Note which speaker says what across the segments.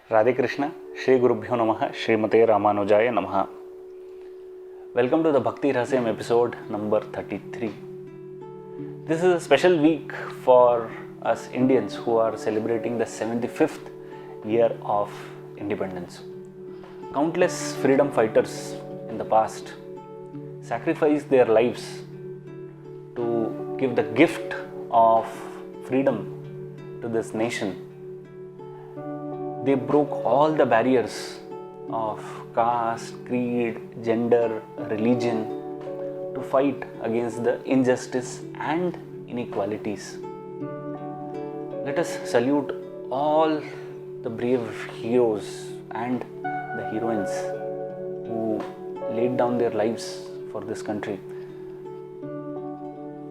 Speaker 1: Radhe Krishna, Shri Gurubhyo Namaha, Srimate Ramanujaya Namaha. Welcome to the Bhakti Rahasyam episode number 33. This is a special week for us Indians who are celebrating the 75th year of independence. Countless freedom fighters in the past sacrificed their lives to give the gift of freedom to this nation. They broke all the barriers of caste, creed, gender, religion to fight against the injustice and inequalities. Let us salute all the brave heroes and the heroines who laid down their lives for this country.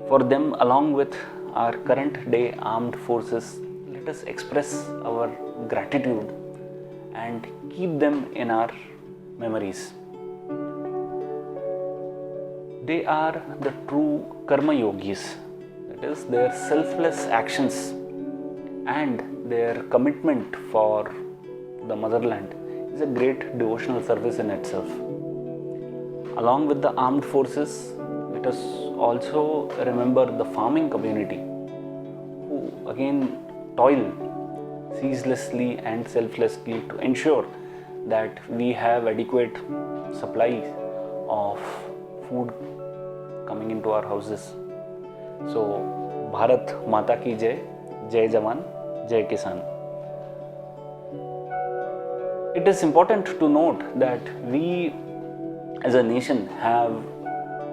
Speaker 1: For them, along with our current day armed forces, let us express our gratitude and keep them in our memories. They are the true karma yogis, that is, their selfless actions and their commitment for the motherland is a great devotional service in itself. Along with the armed forces, let us also remember the farming community who again toil ceaselessly and selflessly to ensure that we have adequate supply of food coming into our houses. So, Bharat Mata ki Jai, Jai Jawan, Jai Kisan. It is important to note that we as a nation have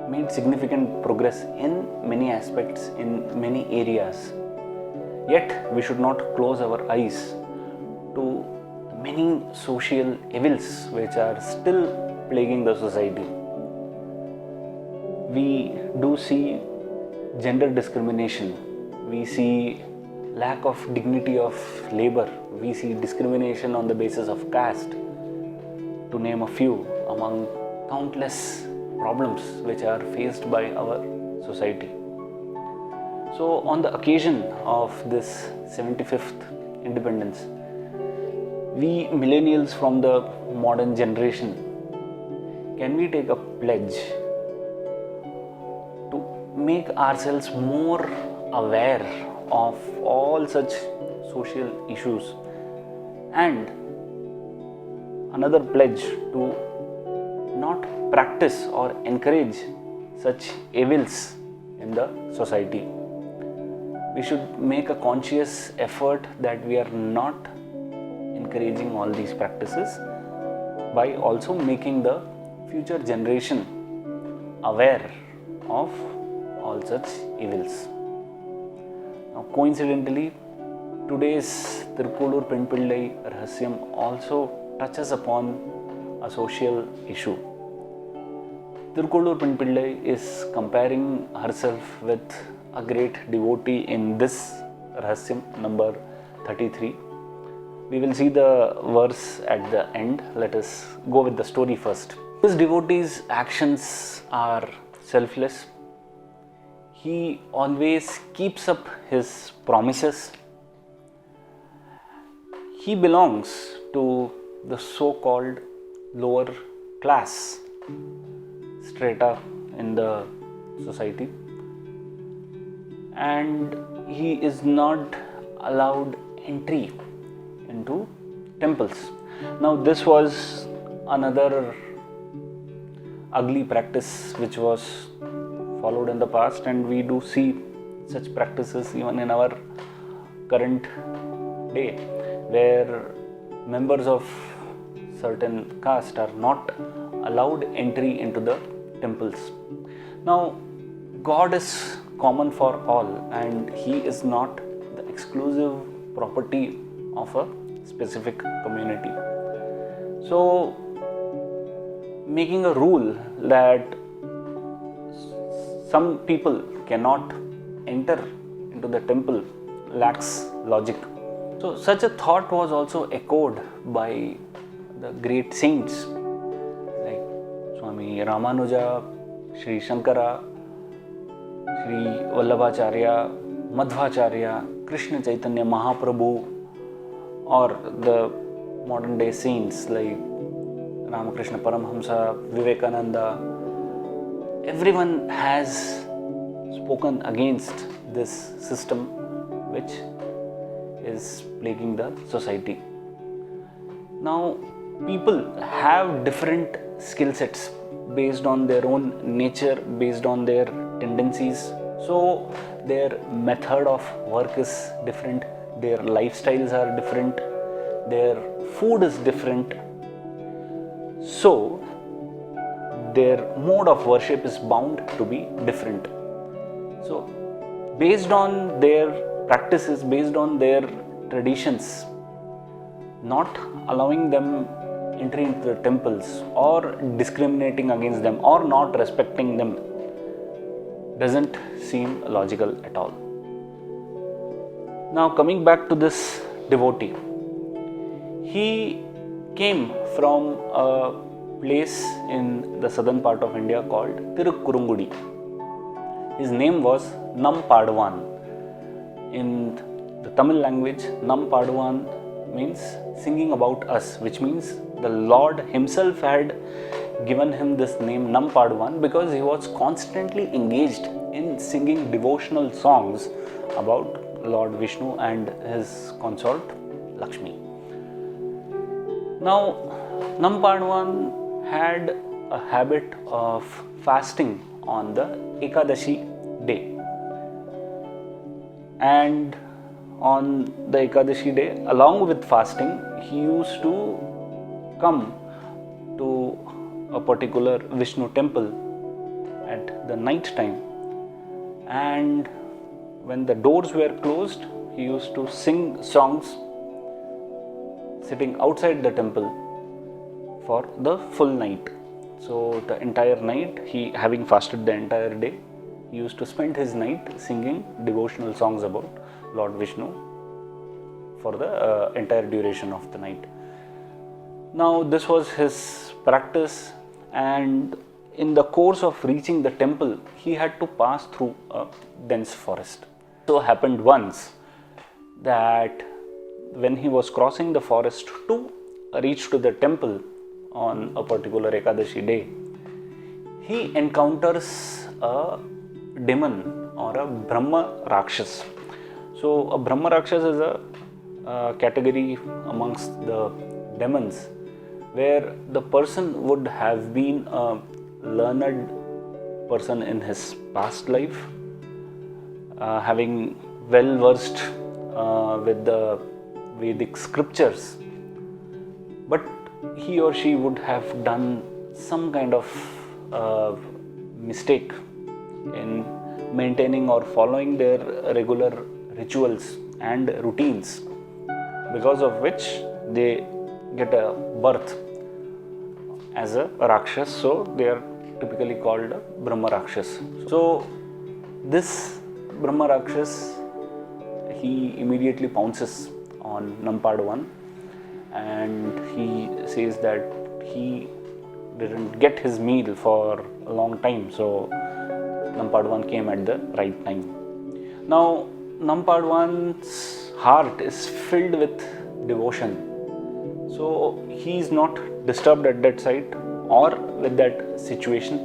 Speaker 1: made significant progress in many aspects, in many areas. Yet, we should not close our eyes to many social evils which are still plaguing the society. We do see gender discrimination, we see lack of dignity of labor, we see discrimination on the basis of caste, to name a few among countless problems which are faced by our society. So, on the occasion of this 75th independence, we millennials from the modern generation, can we take a pledge to make ourselves more aware of all such social issues, and another pledge to not practice or encourage such evils in the society. We should make a conscious effort that we are not encouraging all these practices by also making the future generation aware of all such evils. Now, coincidentally, today's Thirukkolur Penpillai Rahasyam also touches upon a social issue. Thirukkolur Penpillai is comparing herself with a great devotee in this Rahasyam number 33. We will see the verse at the end. Let us go with the story first. This devotee's actions are selfless. He always keeps up his promises. He belongs to the so-called lower class strata in the society, and he is not allowed entry into temples. Now, this was another ugly practice which was followed in the past, and we do see such practices even in our current day, where members of certain caste are not allowed entry into the temples. Now, God is common for all, and He is not the exclusive property of a specific community. So, making a rule that some people cannot enter into the temple lacks logic. So, such a thought was also echoed by the great saints like Swami Ramanuja, Sri Shankara, Sri Vallabhacharya, Madhvacharya, Krishna Chaitanya Mahaprabhu, or the modern day saints like Ramakrishna Paramhamsa, Vivekananda, everyone has spoken against this system which is plaguing the society. Now, people have different skill sets based on their own nature, based on their tendencies. So, their method of work is different, their lifestyles are different, their food is different. So, their mode of worship is bound to be different. So, based on their practices, based on their traditions, not allowing them entry into the temples or discriminating against them or not respecting them doesn't seem logical at all. Now, coming back to this devotee, he came from a place in the southern part of India called Thirukkolur. His name was Nampaduvan. In the Tamil language, Nampaduvan means singing about us, which means the Lord himself had given him this name Nampaduvan because he was constantly engaged in singing devotional songs about Lord Vishnu and his consort Lakshmi. Now, Nampaduvan had a habit of fasting on the Ekadashi day. And on the Ekadashi day, along with fasting, he used to come to a particular Vishnu temple at the night time. And when the doors were closed, he used to sing songs sitting outside the temple for the full night. So the entire night, he having fasted the entire day, he used to spend his night singing devotional songs about Lord Vishnu for the entire duration of the night. Now, this was his practice, and in the course of reaching the temple, he had to pass through a dense forest. So happened once that when he was crossing the forest to reach to the temple on a particular Ekadashi day, he encounters a demon or a Brahma Rakshas. So a Brahma Rakshas is a category amongst the demons where the person would have been a learned person in his past life, having well versed with the Vedic scriptures, but he or she would have done some kind of mistake in maintaining or following their regular rituals and routines, because of which they get a birth as a Rakshas. So they are typically called Brahma Rakshas. So this Brahma Rakshas, he immediately pounces on Nampaduvan and he says that he didn't get his meal for a long time. So Nampaduvan came at the right time. Now, Nampaduvan's heart is filled with devotion. So he is not disturbed at that sight or with that situation.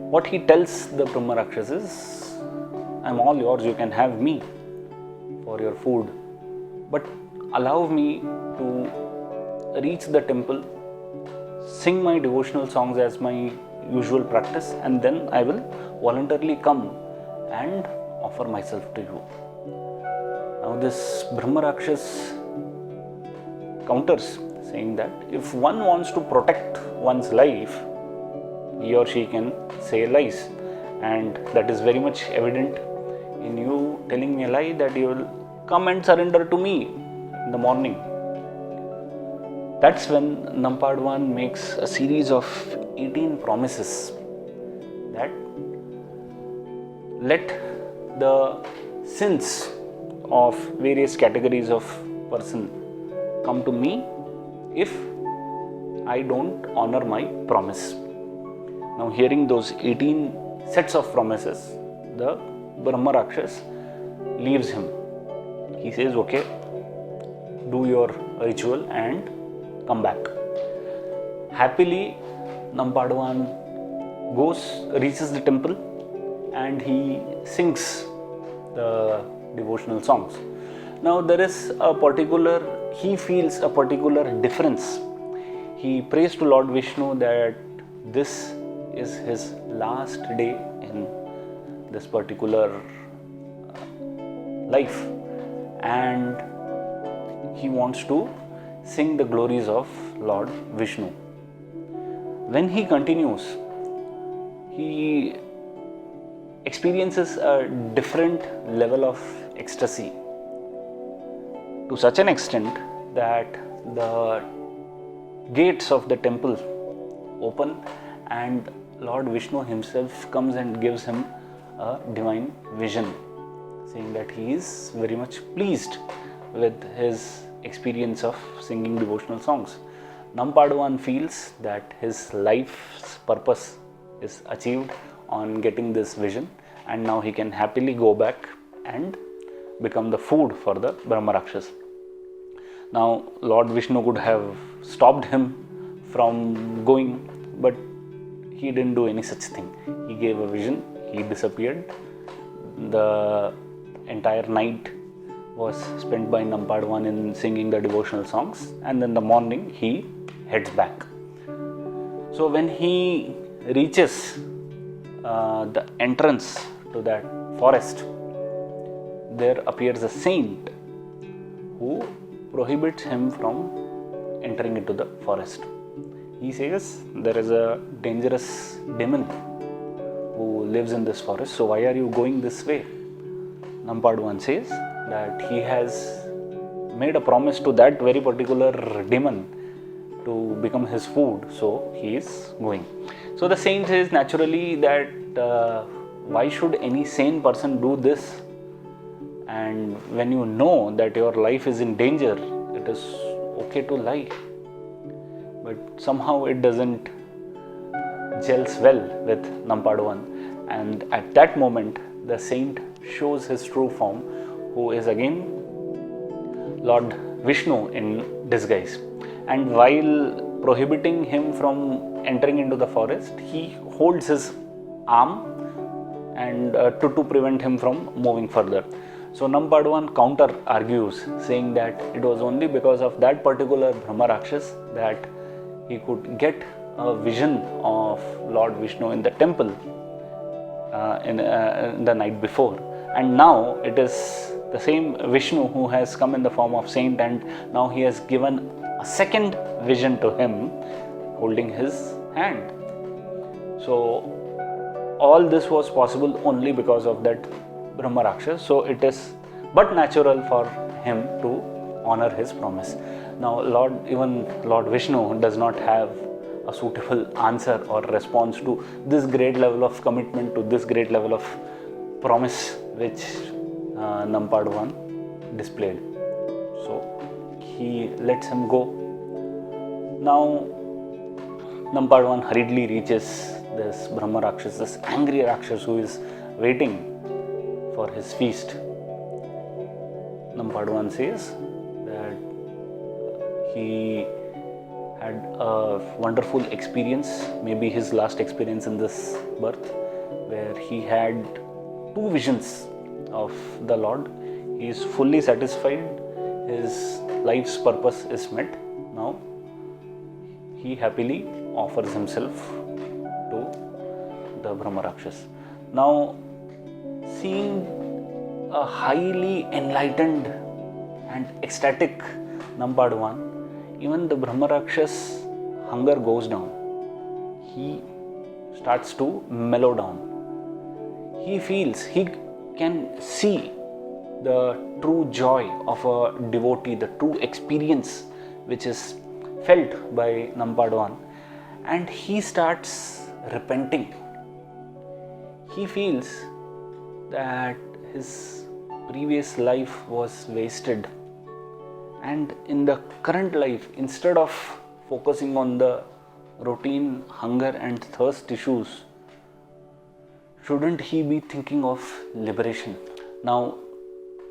Speaker 1: What he tells the Brahma Rakshas is, I'm all yours, you can have me for your food, but allow me to reach the temple, sing my devotional songs as my usual practice, and then I will voluntarily come and offer myself to you. Now this Brahma Rakshas counters, saying that if one wants to protect one's life, he or she can say lies, and that is very much evident in you telling me a lie that you will come and surrender to me in the morning. That's when Nampaduvan makes a series of 18 promises that let the sins of various categories of person come to me if I don't honor my promise. Now, hearing those 18 sets of promises, the Brahma Rakshas leaves him. He says, okay, do your ritual and come back. Happily, Nampaduvan reaches the temple and he sings the devotional songs. Now he feels a particular difference. He prays to Lord Vishnu that this is his last day in this particular life, and he wants to sing the glories of Lord Vishnu. When he continues, he experiences a different level of ecstasy, to such an extent that the gates of the temple open and Lord Vishnu himself comes and gives him a divine vision, saying that he is very much pleased with his experience of singing devotional songs. Nampaduvan feels that his life's purpose is achieved on getting this vision, and now he can happily go back and become the food for the Brahma Rakshas. Now Lord Vishnu could have stopped him from going, but he didn't do any such thing. He gave a vision, he disappeared. The entire night was spent by Nampaduvan in singing the devotional songs, and in the morning he heads back. So when he reaches the entrance to that forest, there appears a saint who prohibits him from entering into the forest. He says there is a dangerous demon who lives in this forest, so why are you going this way? Nampaduvan says that he has made a promise to that very particular demon to become his food, so he is going. So the saint says naturally that why should any sane person do this? And when you know that your life is in danger, it is okay to lie. But somehow it doesn't gels well with Nampaduvan, and at that moment the saint shows his true form, who is again Lord Vishnu in disguise. And while prohibiting him from entering into the forest, he holds his arm and to prevent him from moving further. So Nampaduvan counter argues, saying that it was only because of that particular Brahma Rakshas that he could get a vision of Lord Vishnu in the temple in the night before, and now it is the same Vishnu who has come in the form of saint, and now he has given a second vision to him holding his hand. So all this was possible only because of that Brahma Rakshas, so it is but natural for him to honor his promise. Now even Lord Vishnu does not have a suitable answer or response to this great level of commitment, to this great level of promise which Nampaduvan displayed. So he lets him go. Now Nampaduvan hurriedly reaches this Brahma Rakshas, this angry Rakshas who is waiting for his feast. Nampaduvan says that he had a wonderful experience, maybe his last experience in this birth, where he had two visions of the Lord. He is fully satisfied, his life's purpose is met. Now he happily offers himself to the Brahma Rakshas. Now, seeing a highly enlightened and ecstatic Nampaduvan, even the Brahma Rakshas' hunger goes down. He starts to mellow down. He feels, he can see the true joy of a devotee, the true experience which is felt by Nampaduvan, and he starts repenting. He feels that his previous life was wasted, and in the current life, instead of focusing on the routine hunger and thirst issues, shouldn't he be thinking of liberation? Now,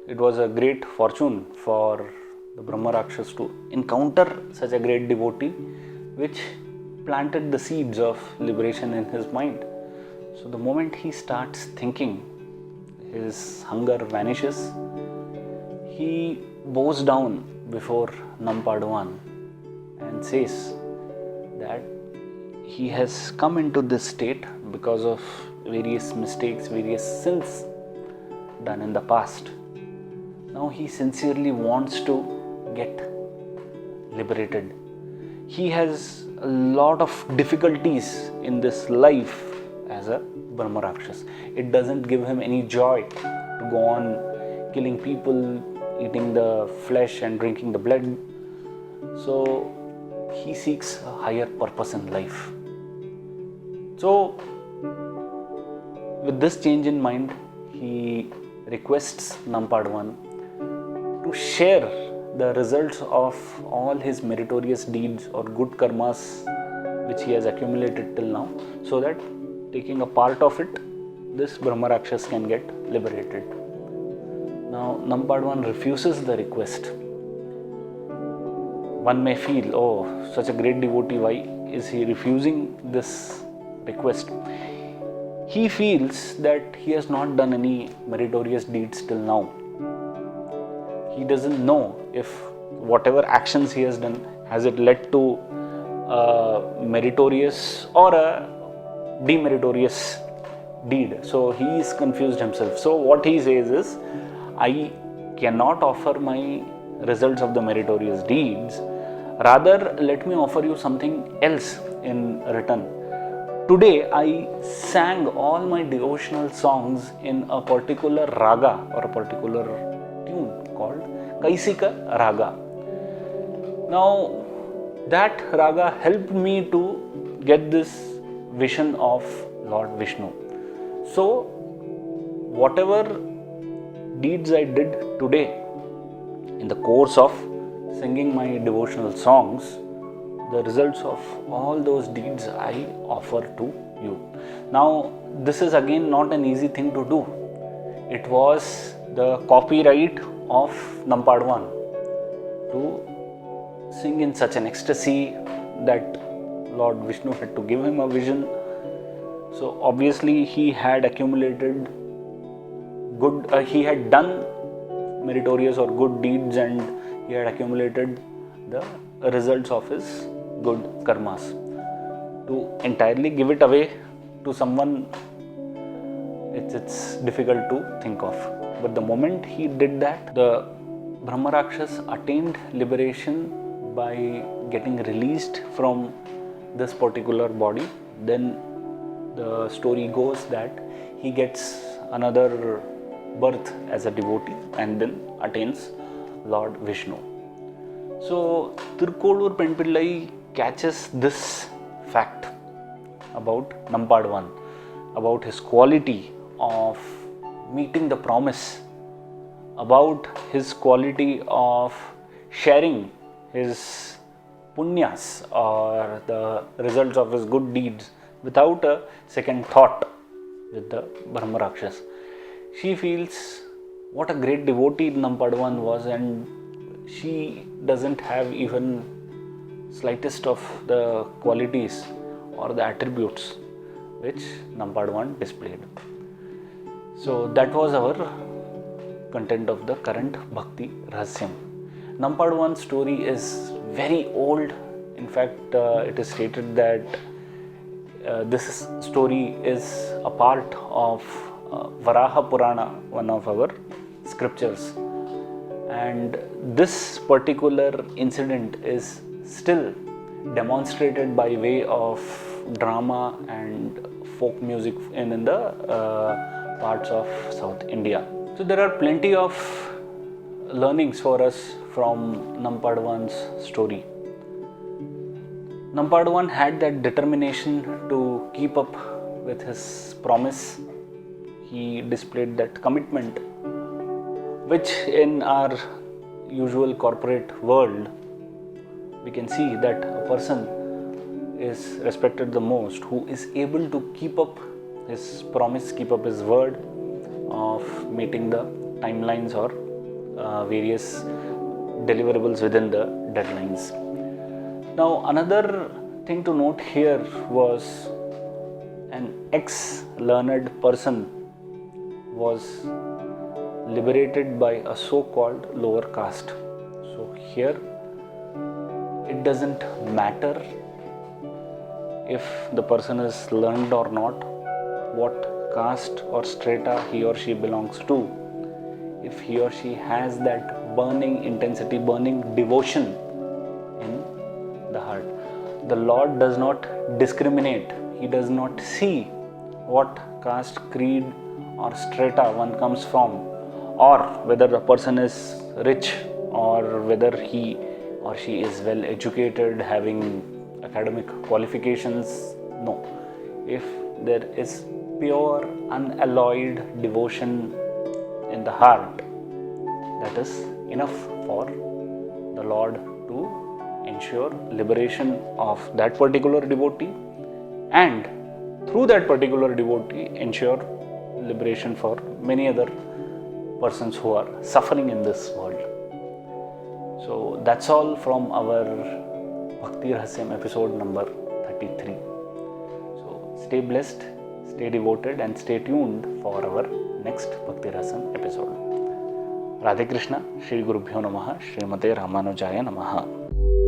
Speaker 1: it was a great fortune for the Brahma Rakshas, to encounter such a great devotee, which planted the seeds of liberation in his mind. So the moment he starts thinking, his hunger vanishes. He bows down before Nampaduvan and says that he has come into this state because of various mistakes, various sins done in the past. Now he sincerely wants to get liberated. He has a lot of difficulties in this life as a Brahma Rakshas. It doesn't give him any joy to go on killing people, eating the flesh and drinking the blood. So he seeks a higher purpose in life. So with this change in mind, he requests Nampaduvan to share the results of all his meritorious deeds or good karmas which he has accumulated till now, so that taking a part of it, this Brahma Rakshas can get liberated. Now Nampaduvan refuses the request. One may feel, oh, such a great devotee, why is he refusing this request? He feels that he has not done any meritorious deeds till now. He doesn't know if whatever actions he has done, has it led to a meritorious or a demeritorious deed. So he is confused himself. So what he says is, I cannot offer my results of the meritorious deeds. Rather, let me offer you something else in return. Today I sang all my devotional songs in a particular raga or a particular tune called Kaisika Raga. Now that raga helped me to get this vision of Lord Vishnu. So whatever deeds I did today in the course of singing my devotional songs, the results of all those deeds I offer to you. Now this is again not an easy thing to do. It was the copyright of Nampaduvan to sing in such an ecstasy that Lord Vishnu had to give him a vision. So obviously he had accumulated good, he had done meritorious or good deeds, and he had accumulated the results of his good karmas. To entirely give it away to someone, it's difficult to think of. But the moment he did that, the Brahma Rakshas attained liberation by getting released from this particular body. Then the story goes that he gets another birth as a devotee and then attains Lord Vishnu. So Thirukkolur Penpillai catches this fact about Nampaduvan, about his quality of meeting the promise, about his quality of sharing his punyas or the results of his good deeds without a second thought with the Brahma Rakshas. She feels what a great devotee Nampaduvan was, and she doesn't have even slightest of the qualities or the attributes which Nampaduvan displayed. So that was our content of the current Bhakti Rahasyam. Nampaduvan's story is very old. In fact, it is stated that this story is a part of Varaha Purana, one of our scriptures. And this particular incident is still demonstrated by way of drama and folk music in the parts of South India. So there are plenty of learnings for us from Nampaduvan's story. Nampaduvan had that determination to keep up with his promise. He displayed that commitment, which in our usual corporate world, we can see that a person is respected the most who is able to keep up his promise, keep up his word of meeting the timelines or various deliverables within the deadlines. Now, another thing to note here was an ex-learned person was liberated by a so-called lower caste. So here it doesn't matter if the person is learned or not, what caste or strata he or she belongs to. If he or she has that burning intensity, burning devotion in the heart. The Lord does not discriminate. He does not see what caste, creed or strata one comes from, or whether the person is rich or whether he or she is well educated, having academic qualifications. No. If there is pure, unalloyed devotion in the heart, that is enough for the Lord to ensure liberation of that particular devotee, and through that particular devotee ensure liberation for many other persons who are suffering in this world. So that's all from our Bhakti Rahasyam episode number 33. So stay blessed, stay devoted and stay tuned for our next Bhakti Rahasyam episode. Radhe Krishna, Shri Gurubhyo Namaha, Srimate Ramanujaya Namaha.